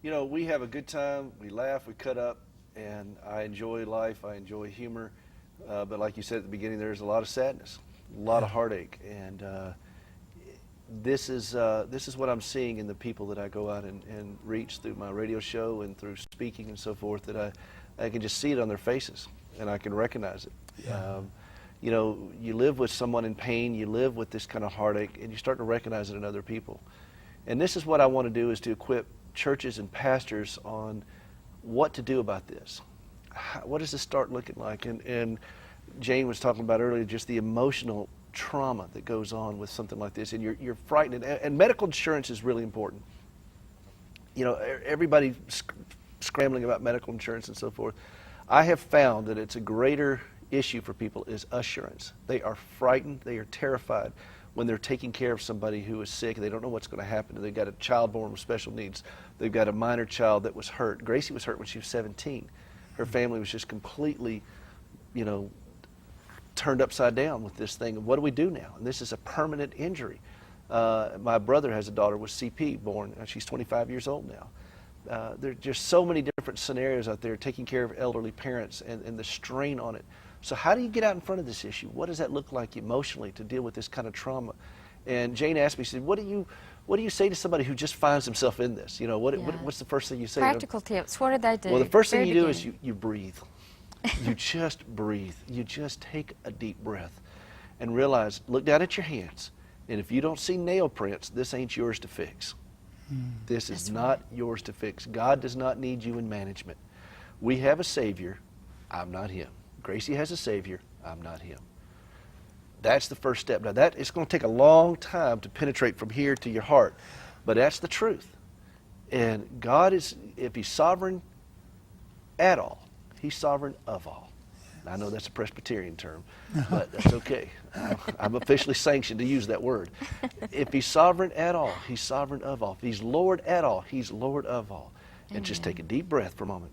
We have a good time. We laugh, we cut up, and I enjoy life. I enjoy humor. But like you said at the beginning, there's a lot of sadness, a lot of heartache, and this is what I'm seeing in the people that I go out and reach through my radio show and through speaking and so forth. That I can just see it on their faces, and I can recognize it. Yeah. You live with someone in pain, you live with this kind of heartache, and you start to recognize it in other people. And this is what I want to do, is to equip churches and pastors on what to do about this. What does this start looking like? And Jane was talking about earlier just the emotional trauma that goes on with something like this, and you're frightened. And medical insurance is really important. Everybody scrambling about medical insurance and so forth. I have found that it's a greater issue for people is assurance. They are frightened, they are terrified when they're taking care of somebody who is sick. They don't know what's going to happen. They've got a child born with special needs. They've got a minor child that was hurt. Gracie was hurt when she was 17. Her family was just completely, turned upside down with this thing. What do we do now? And this is a permanent injury. My brother has a daughter with CP born. She's 25 years old now. There are just so many different scenarios out there taking care of elderly parents and the strain on it. So how do you get out in front of this issue? What does that look like emotionally to deal with this kind of trauma? And Jane asked me, she said, what do you say to somebody who just finds himself in this? What's the first thing you say? Practical tips. What did they do? Well, the first thing you do is you breathe. You just breathe. You just take a deep breath and realize, look down at your hands. And if you don't see nail prints, this ain't yours to fix. This is not yours to fix. God does not need you in management. We have a Savior. I'm not Him. Gracie has a Savior. I'm not Him. That's the first step. Now, it's going to take a long time to penetrate from here to your heart, but that's the truth. And God is, if He's sovereign at all, He's sovereign of all. I know that's a Presbyterian term, but that's okay. I'm officially sanctioned to use that word. If He's sovereign at all, He's sovereign of all. If He's Lord at all, He's Lord of all. And just take a deep breath for a moment.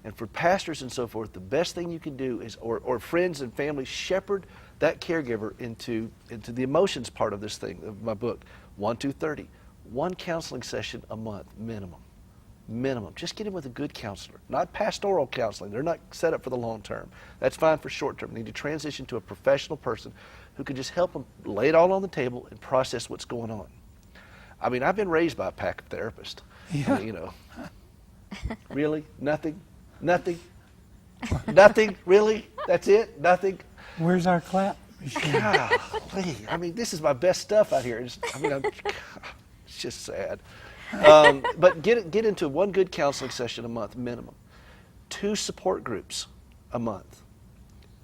And for pastors and so forth, the best thing you can do is, or friends and family, shepherd that caregiver into the emotions part of this thing, of my book, 1, 2, 30. One counseling session a month, minimum. Just get in with a good counselor, not pastoral counseling. They're not set up for the long term. That's fine for short term. They need to transition to a professional person who can just help them lay it all on the table and process what's going on. I mean, I've been raised by a pack therapist. Yeah. Really? Nothing? Really? That's it? Nothing? Where's our clap machine? Golly. I mean, this is my best stuff out here. It's just sad. But get into one good counseling session a month, minimum. 2 support groups a month,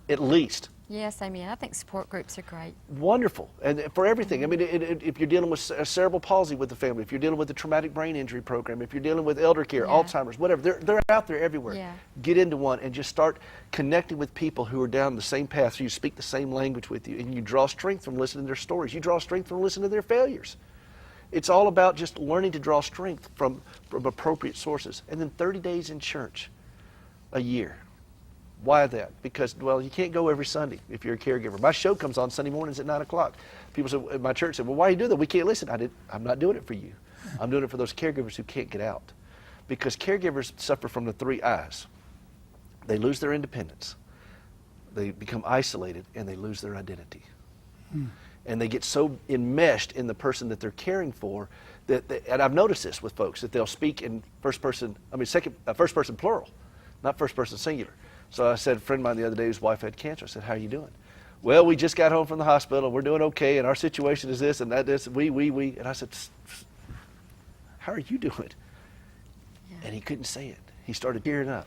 at least. Yes, Amy, I think support groups are great. Wonderful, and for everything. I mean, if you're dealing with cerebral palsy with the family, if you're dealing with the traumatic brain injury program, if you're dealing with elder care, Alzheimer's, whatever, they're out there everywhere. Yeah. Get into one and just start connecting with people who are down the same path, so you speak the same language with you, and you draw strength from listening to their stories. You draw strength from listening to their failures. It's all about just learning to draw strength from appropriate sources. And then 30 days in church a year. Why that? Because, well, you can't go every Sunday if you're a caregiver. My show comes on Sunday mornings at 9 o'clock. People said, at my church said, well, why do you do that? We can't listen. I'm not doing it for you. I'm doing it for those caregivers who can't get out. Because caregivers suffer from the 3 I's. They lose their independence. They become isolated, and they lose their identity. And they get so enmeshed in the person that they're caring for and I've noticed this with folks, that they'll speak in first person plural, not first person singular. So I said, a friend of mine the other day whose wife had cancer, I said, how are you doing? Well, we just got home from the hospital, we're doing okay, and our situation is this and that, this, we. And I said, how are you doing? Yeah. And he couldn't say it. He started tearing up.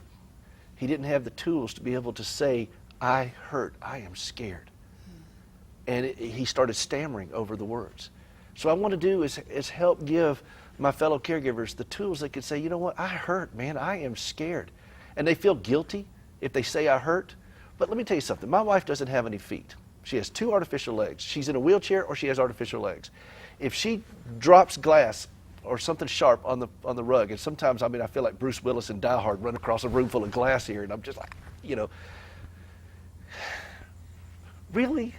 He didn't have the tools to be able to say, I hurt, I am scared. And he started stammering over the words. So what I want to do is help give my fellow caregivers the tools they could say, you know what, I hurt, man, I am scared. And they feel guilty if they say I hurt. But let me tell you something, my wife doesn't have any feet. She has 2 artificial legs. She's in a wheelchair or she has artificial legs. If she drops glass or something sharp on the rug, and sometimes, I feel like Bruce Willis in Die Hard running across a room full of glass here, and I'm just like, really?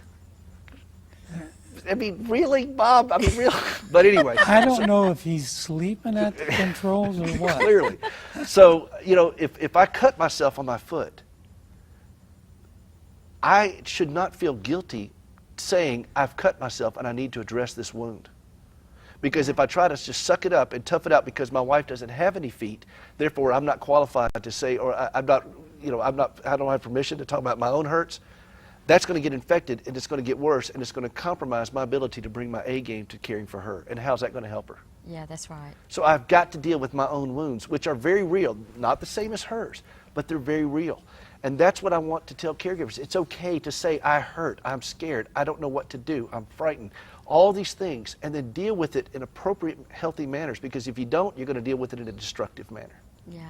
I mean, really, Bob? I mean, really? But anyway. I don't know if he's sleeping at the controls or what. Clearly. So, you know, if I cut myself on my foot, I should not feel guilty saying I've cut myself and I need to address this wound. Because if I try to just suck it up and tough it out because my wife doesn't have any feet, therefore I'm not qualified to say, or I'm not, you know, I don't have permission to talk about my own hurts, that's going to get infected and it's going to get worse and it's going to compromise my ability to bring my A game to caring for her. And how's that going to help her? Yeah, that's right. So I've got to deal with my own wounds, which are very real, not the same as hers, but they're very real. And that's what I want to tell caregivers. It's okay to say, I hurt, I'm scared, I don't know what to do, I'm frightened. All these things, and then deal with it in appropriate, healthy manners, because if you don't, you're going to deal with it in a destructive manner. Yeah.